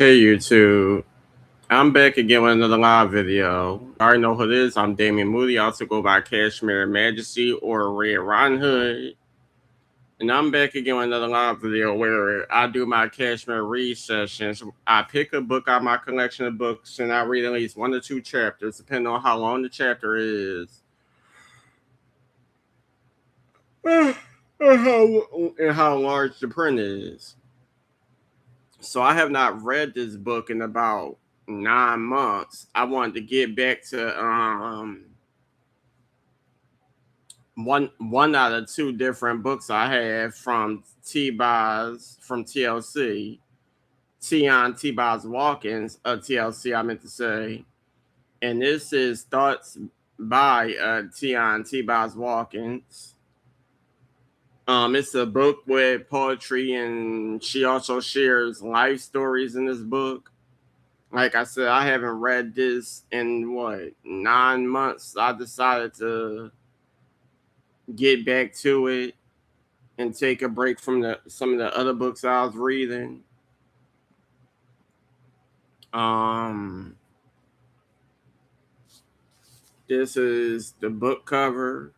Hey YouTube, I'm back again with another live video. I already know who it is. I'm Damien Moody. I also go by Kashmere Majesty or Red Riding Hood. And I'm back again with another live video where I do my Kashmere read sessions. I pick a book out of my collection of books and I read at least 1 to 2 chapters, depending on how long the chapter is. And how large the print is. So I have not read this book in about 9 months. I wanted to get back to one out of two different books I have from T-Boz from TLC, Tionne T-Boz Watkins of TLC. I meant to say, and this is Thoughts by Tionne T-Boz Watkins. It's a book with poetry, and she also shares life stories in this book. Like I said, I haven't read this in 9 months. I decided to get back to it and take a break from some of the other books I was reading. Um, this is the book cover.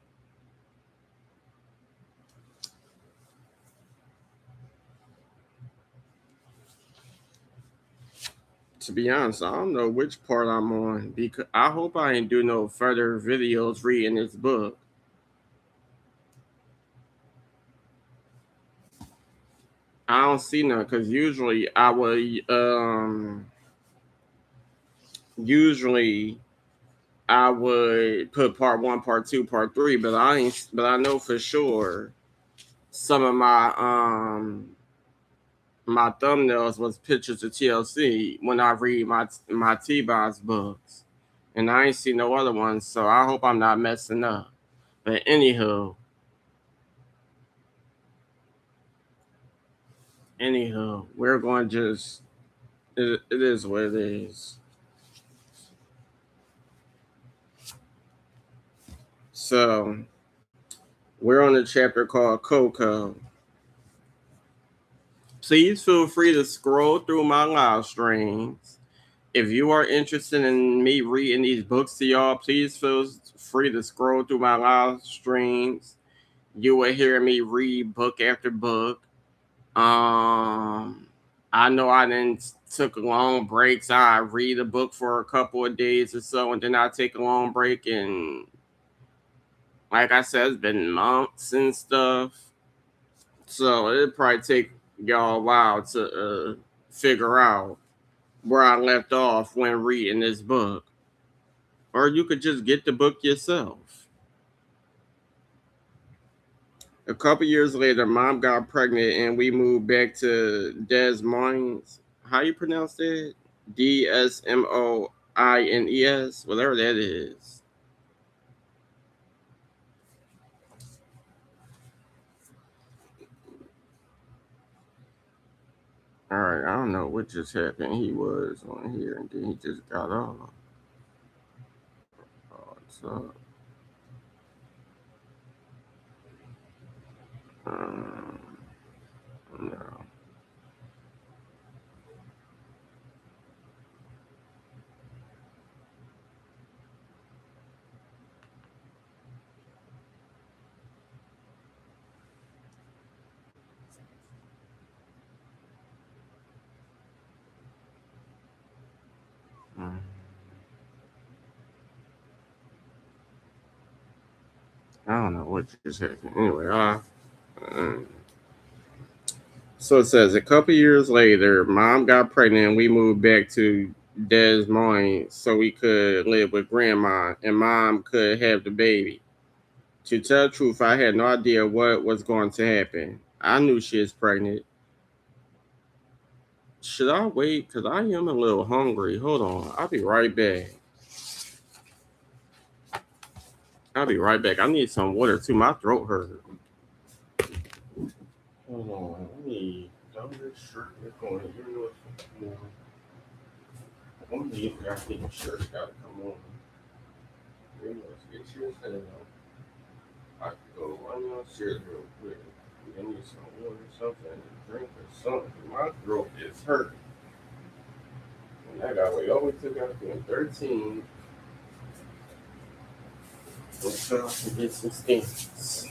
To be honest, I don't know which part I'm on because I hope I ain't do no further videos reading this book. I don't see none because usually I would put part one, part two, part three, but I know for sure some of my thumbnails was pictures of TLC when I read my T-Boz books, and I ain't see no other ones, so I hope I'm not messing up. But anywho, we're going to just it is what it is. So we're on a chapter called Coco. Please feel free to scroll through my live streams. If you are interested in me reading these books to y'all, please feel free to scroll through my live streams. You will hear me read book after book. I know I didn't took long breaks. I read a book for a couple of days or so, and then I take a long break. And like I said, it's been months and stuff, so it'll probably take y'all a while to figure out where I left off when reading this book. Or you could just get the book yourself. A couple years later, mom got pregnant and we moved back to Des Moines. How you pronounce that? DSMOINES, whatever that is. All right, I don't know what just happened. He was on here and then he just got off. Oh, what's up? No. Mm. I don't know what just happened. Anyway, so it says a couple years later, mom got pregnant and we moved back to Des Moines so we could live with grandma and mom could have the baby. To tell the truth, I had no idea what was going to happen. I knew she was pregnant. Should I wait? Because I am a little hungry. Hold on. I'll be right back. I'll be right back. I need some water too. My throat hurt. Hold on. Let me dump this shirt back on. You know what's I'm gonna leave. I think the shirt's gotta come on. You know, let's get yours head on. I could go run downstairs real quick. I need some water or something to drink or something. My throat is hurting. I got way over to goddamn 13. So I can get some stamps.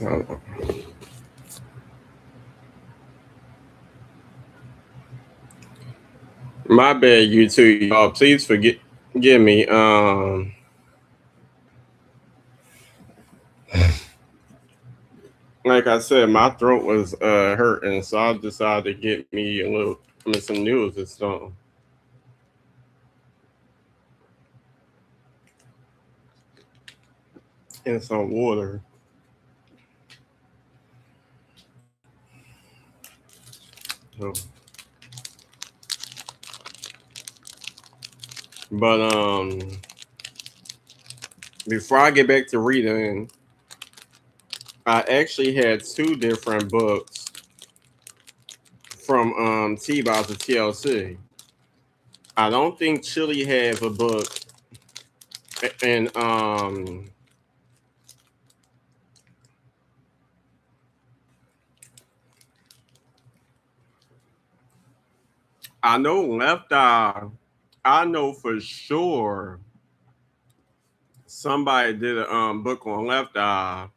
Oh, my bad, you two, y'all. Please forgive me. Like I said, my throat was hurting, so I decided to get me a little, I mean, some news and stuff, and some water. So, but before I get back to reading, I actually had two different books from T-Boz to TLC. I don't think Chili have a book, and I know Left Eye. I know for sure somebody did a book on Left Eye.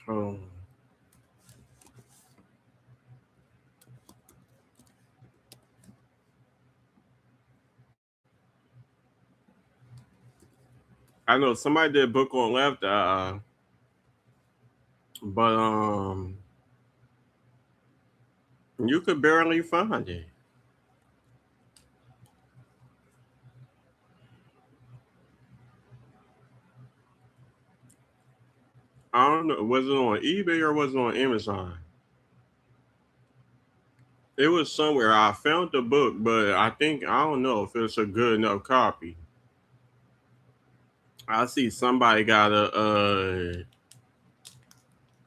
Um, I know somebody did a book on Left Eye, but you could barely find it. I don't know. Was it on eBay or was it on Amazon? It was somewhere. I found the book, but I don't know if it's a good enough copy. I see somebody got a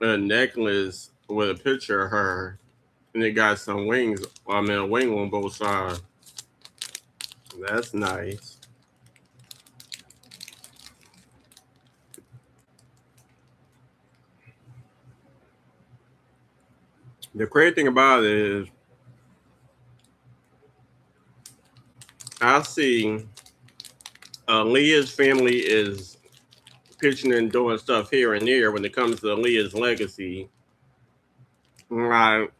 necklace with a picture of her, and it got some wings. I mean, a wing on both sides. That's nice. The crazy thing about it is, I see Leah's family is pitching and doing stuff here and there when it comes to Leah's legacy. Like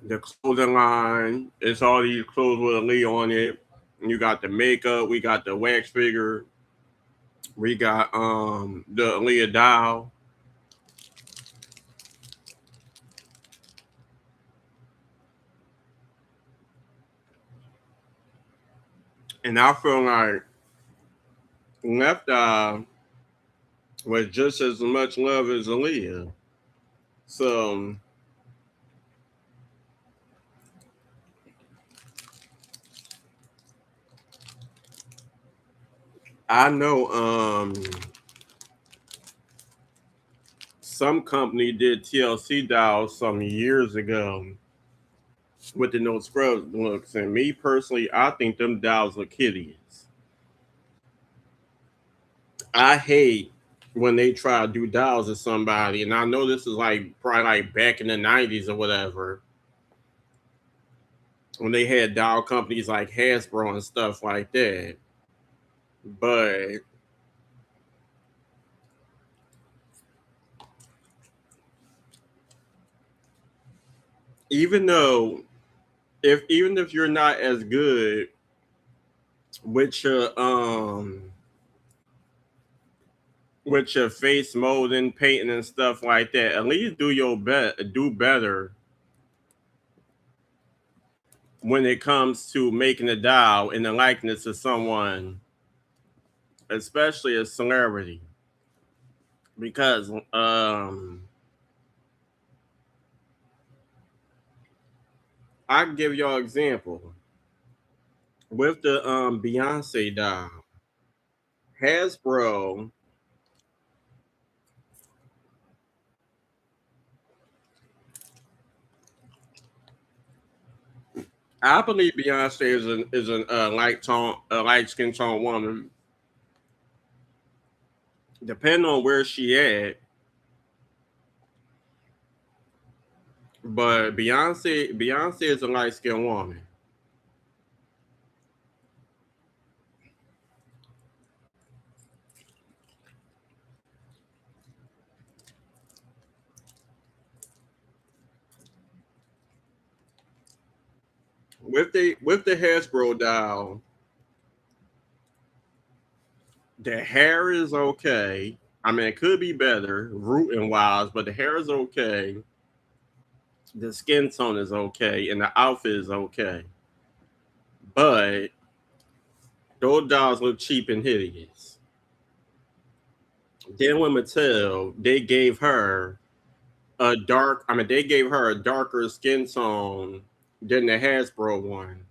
the clothing line, it's all these clothes with a Leah on it. You got the makeup, we got the wax figure, we got the Leah doll. And I feel like Left Eye was just as much love as Aaliyah. So I know some company did TLC dolls some years ago with the no scrubs looks, and me personally, I think them dolls look hideous. I hate when they try to do dolls to somebody, and I know this is like probably like back in the '90s or whatever, when they had doll companies like Hasbro and stuff like that. But even though even if you're not as good with your face molding, painting and stuff like that, at least do better when it comes to making a doll in the likeness of someone, especially a celebrity. Because I can give y'all an example with the Beyonce doll. Hasbro, I believe Beyonce is a light skin tone woman. Depending on where she at, but Beyonce is a light skinned woman. with the Hasbro doll, the hair is okay. I mean, it could be better, rooting wise, but the hair is okay. The skin tone is okay, and the outfit is okay. But those dolls look cheap and hideous. Then with Mattel, they gave her a darker skin tone than the Hasbro one.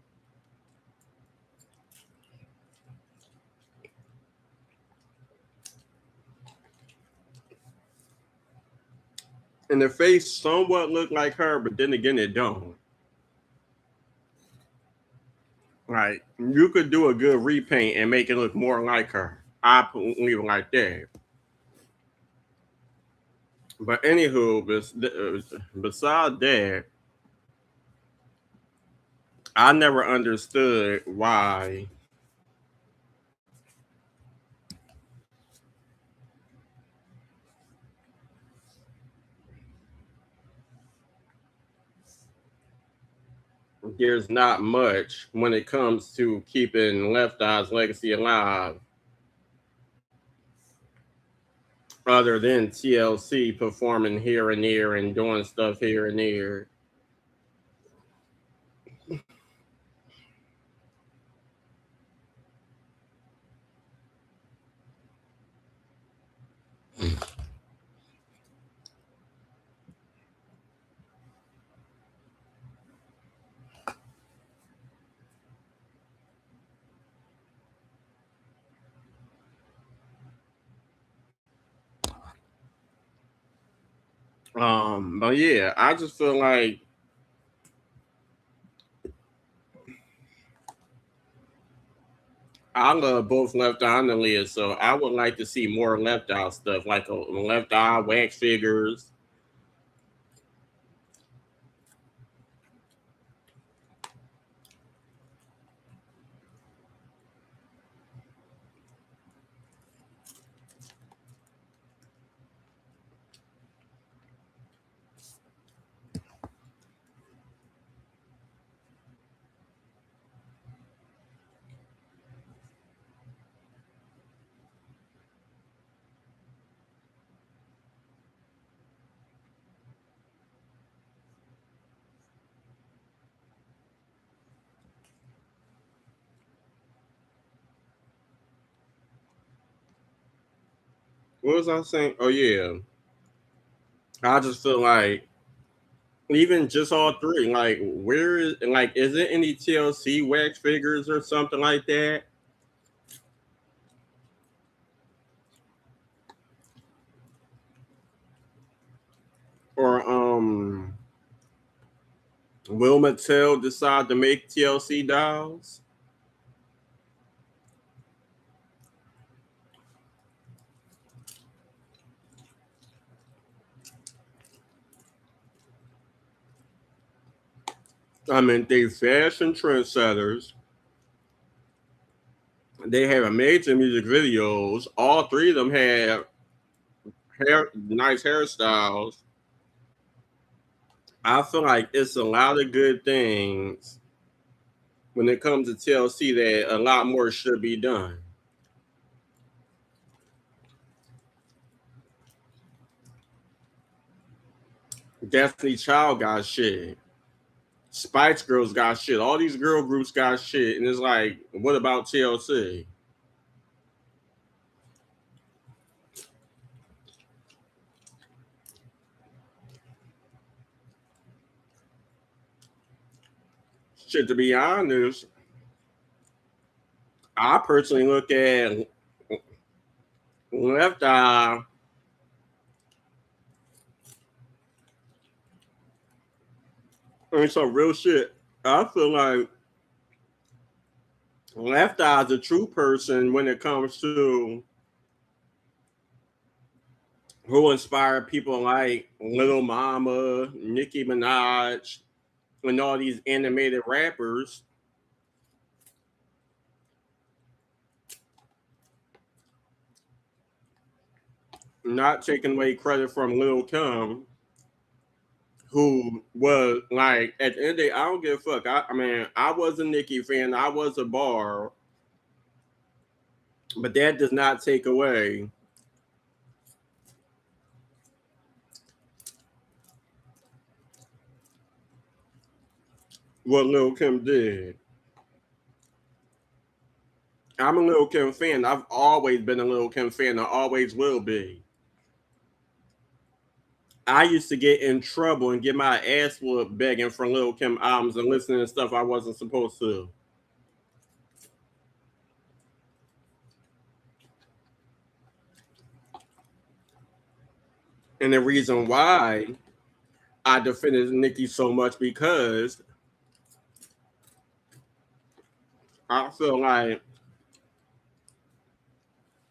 And the face somewhat looked like her, but then again, it don't. Like you could do a good repaint and make it look more like her. Leave it like that. But anywho, besides that, I never understood why there's not much when it comes to keeping Left Eye's legacy alive, other than TLC performing here and there and doing stuff here and there. But yeah, I just feel like I love both Left Eye and the Leah, so I would like to see more Left Eye stuff, like a Left Eye wax figures. What was I saying? Oh yeah, I just feel like even just all three, like is it any TLC wax figures or something like that? Or will Mattel decide to make TLC dolls? I mean, they fashion trendsetters. They have amazing music videos. All three of them have nice hairstyles. I feel like it's a lot of good things when it comes to TLC that a lot more should be done. Destiny Child got shit. Spice Girls got shit. All these girl groups got shit. And it's like, what about TLC? Shit, to be honest, I personally look at Left Eye. I mean, some real shit. I feel like Left Eye is a true person when it comes to who inspired people like Little Mama, Nicki Minaj, and all these animated rappers. Not taking away credit from Lil Kim, who was like at the end of the day, I don't give a fuck. I mean, I was a Nicki fan, I was a bar, but that does not take away what Lil Kim did. I'm a Lil Kim fan. I've always been a Lil Kim fan. I always will be. I used to get in trouble and get my ass whooped begging for Lil Kim albums and listening to stuff I wasn't supposed to. And the reason why I defended Nicki so much because I feel like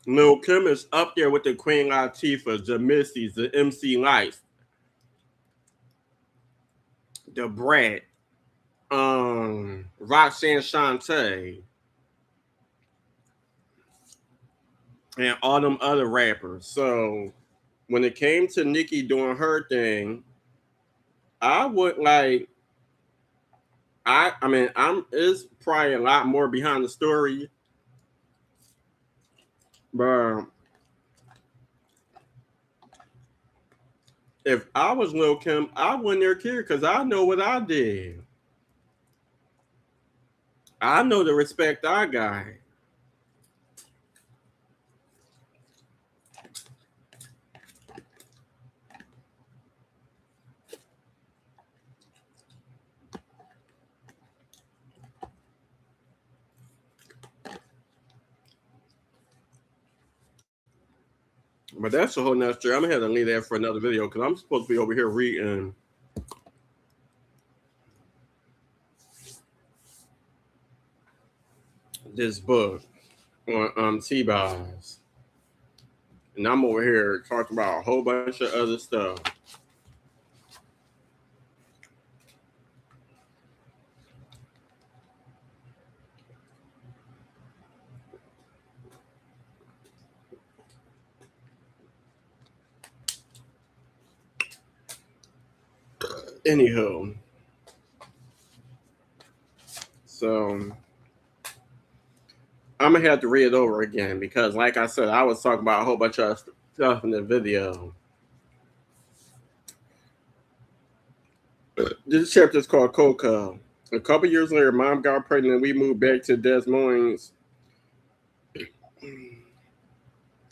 Lil Kim is up there with the Queen Latifah, the Missies, the MC Lights, the Brat, Roxanne Shante, and all them other rappers. So when it came to Nicki doing her thing, I would like I mean I'm it's probably a lot more behind the story, but if I was Lil Kim, I wouldn't have cared because I know what I did. I know the respect I got. But that's a whole nother story. I'm gonna have to leave that for another video because I'm supposed to be over here reading this book on T-Boz. And I'm over here talking about a whole bunch of other stuff. Anywho, so I'm gonna have to read it over again because, like I said, I was talking about a whole bunch of stuff in the video. This chapter is called Coco. A couple years later, mom got pregnant and we moved back to Des Moines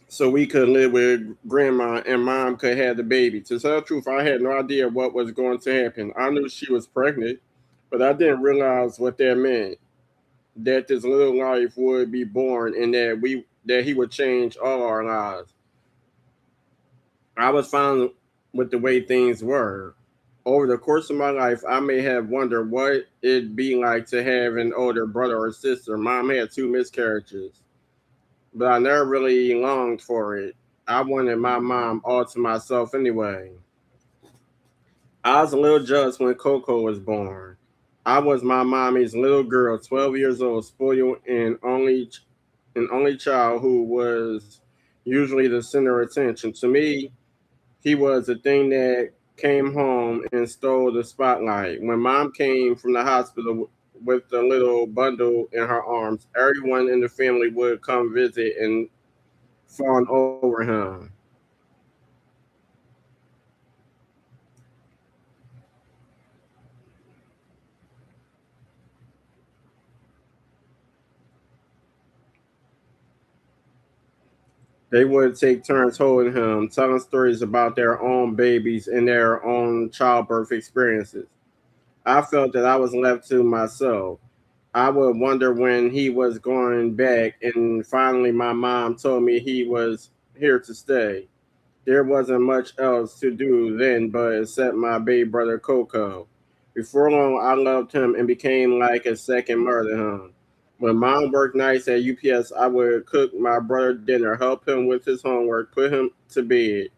so we could live with grandma and mom could have the baby. To tell the truth, I had no idea what was going to happen. I knew she was pregnant, but I didn't realize what that meant. That this little life would be born and that he would change all our lives. I was fine with the way things were. Over the course of my life, I may have wondered what it'd be like to have an older brother or sister. Mom had two miscarriages, but I never really longed for it. I wanted my mom all to myself anyway. I was a little jealous when Coco was born. I was my mommy's little girl, 12 years old, spoiled and only child who was usually the center of attention. To me, he was the thing that came home and stole the spotlight. When mom came from the hospital with the little bundle in her arms, everyone in the family would come visit and fawn over him. They would take turns holding him, telling stories about their own babies and their own childbirth experiences. I felt that I was left to myself. I would wonder when he was going back, and finally, my mom told me he was here to stay. There wasn't much else to do then but accept my baby brother Coco. Before long, I loved him and became like a second mother to him. When mom worked nights at UPS, I would cook my brother dinner, help him with his homework, put him to bed.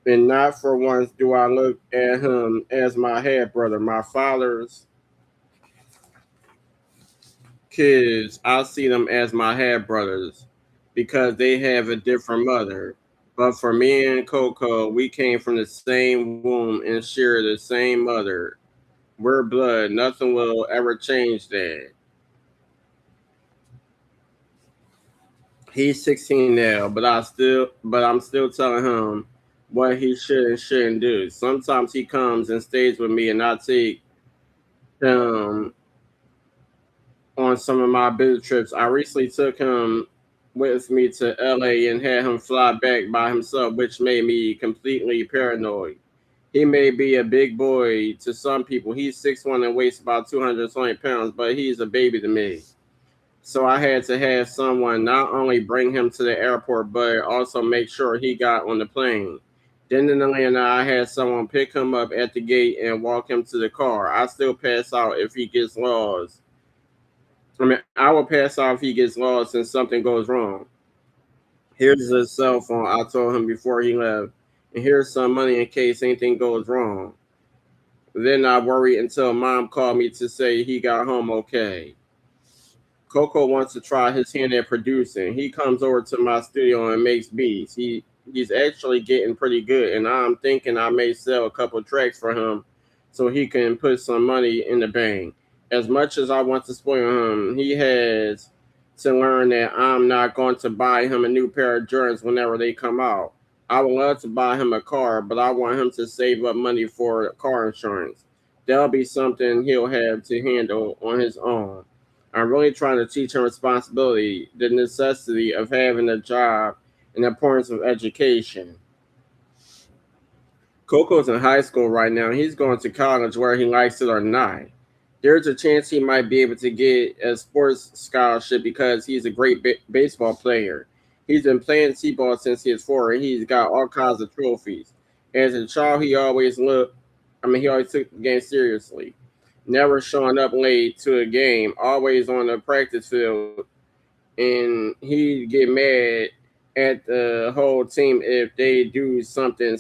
And not for once do I look at him as my half brother. My father's kids, I see them as my half brothers because they have a different mother. But for me and Coco, we came from the same womb and share the same mother. We're blood. Nothing will ever change that. He's 16 now, but I'm still telling him what he should and shouldn't do. Sometimes he comes and stays with me, and I take him on some of my business trips. I recently took him with me to LA and had him fly back by himself, which made me completely paranoid. He may be a big boy to some people. He's 6'1" and weighs about 220 pounds, but he's a baby to me. So I had to have someone not only bring him to the airport, but also make sure he got on the plane. Then in Atlanta, I had someone pick him up at the gate and walk him to the car. I still pass out if he gets lost. I will pass out if he gets lost and something goes wrong. Here's his cell phone. I told him before he left. And here's some money in case anything goes wrong. Then I worried until mom called me to say he got home okay. Coco wants to try his hand at producing. He comes over to my studio and makes beats. He's actually getting pretty good, and I'm thinking I may sell a couple tracks for him so he can put some money in the bank. As much as I want to spoil him, he has to learn that I'm not going to buy him a new pair of Jordans whenever they come out. I would love to buy him a car, but I want him to save up money for car insurance. That'll be something he'll have to handle on his own. I'm really trying to teach him responsibility, the necessity of having a job, and the importance of education. Coco's in high school right now. He's going to college whether he likes it or not. There's a chance he might be able to get a sports scholarship because he's a great baseball player. He's been playing T-Boz since he was 4, and he's got all kinds of trophies. As a child, he always took the game seriously, never showing up late to a game, always on the practice field, and he'd get mad at the whole team if they do something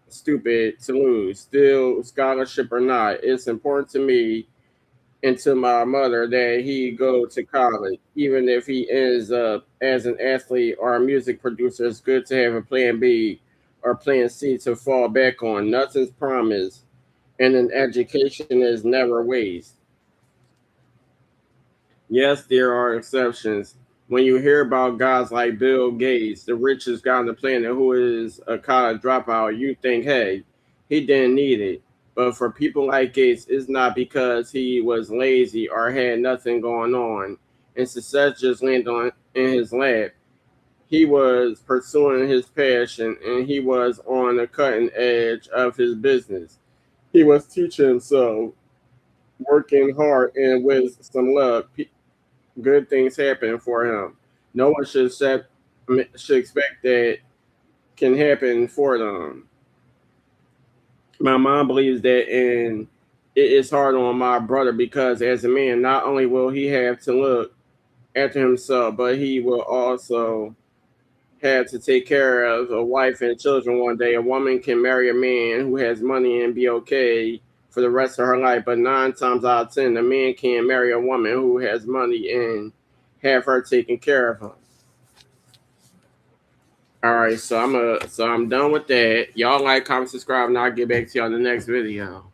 stupid to lose. Still, scholarship or not, it's important to me and to my mother that he go to college, even if he ends up as an athlete or a music producer. It's good to have a plan B or plan C to fall back on. Nothing's promised, and an education is never waste. Yes, there are exceptions. When you hear about guys like Bill Gates, the richest guy on the planet who is a college dropout, you think, hey, he didn't need it. But for people like Gates, it's not because he was lazy or had nothing going on and success just landed on in his lap. He was pursuing his passion and he was on the cutting edge of his business. He was teaching himself, working hard, and with some luck, good things happen for him. No one should expect that can happen for them. My mom believes that, and it is hard on my brother because as a man, not only will he have to look after himself, but he will also have to take care of a wife and children one day. A woman can marry a man who has money and be okay for the rest of her life, but 9 times out of 10, a man can't marry a woman who has money and have her taken care of him. All right, so I'm done with that. Y'all like, comment, subscribe, and I'll get back to y'all in the next video.